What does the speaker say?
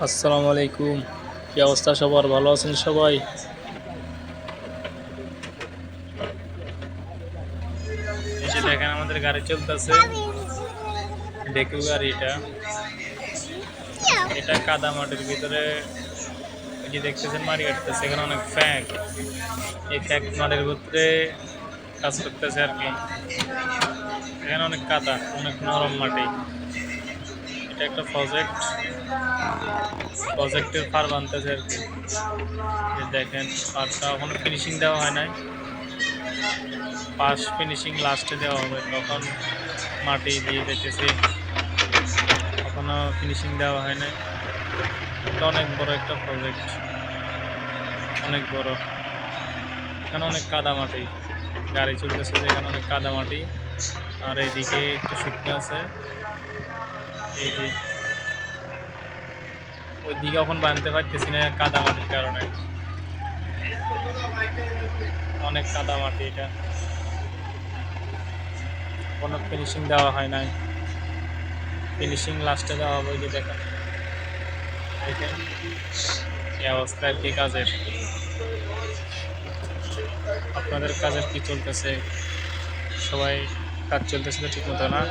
আসসালামু আলাইকুম। কি অবস্থা সবার? ভালো আছেন সবাই? এসে দেখেন আমাদের গাড়ি চলতেছে, ডেকু গাড়ি। এটা কাদা মাটির ভিতরে ওই যে দেখতেছেন মাটি কাটতেছে, এখানে অনেক ফ্যাক। এই ফ্যাক মাটির ভিতরে কাজ করতেছে আর কি। এখানে অনেক কাদা, অনেক নরম মাটি। এটা একটা প্রজেক্টের ফার বানতেছে আর কি। দেখেন ফারটা এখনো ফিনিশিং দেওয়া হয় নাই, পাশ ফিনিশিং লাস্টে দেওয়া হবে, তখন মাটি দিয়ে যেতেছে, এখনো ফিনিশিং দেওয়া হয় নাই। এটা অনেক বড় একটা প্রজেক্ট, অনেক বড়। এখানে অনেক কাদা মাটি, গাড়ি চলতেছে এখানে অনেক কাদা মাটি। আর এইদিকে একটু শুকনো আছে, এই যে ওইদিকে এখন বানতে পারতেছি না কাদা মাটির কারণে, অনেক কাদা মাটি। এটা কোনো ফিনিশিং দেওয়া হয় নাই, ফিনিশিং লাস্টে দেওয়া হবে। যে দেখেন এই অবস্থা আর কি কাজের। আপনাদের কাজের কি চলতেছে? সবাই কাজ চলতেছে তো ঠিক মতো না?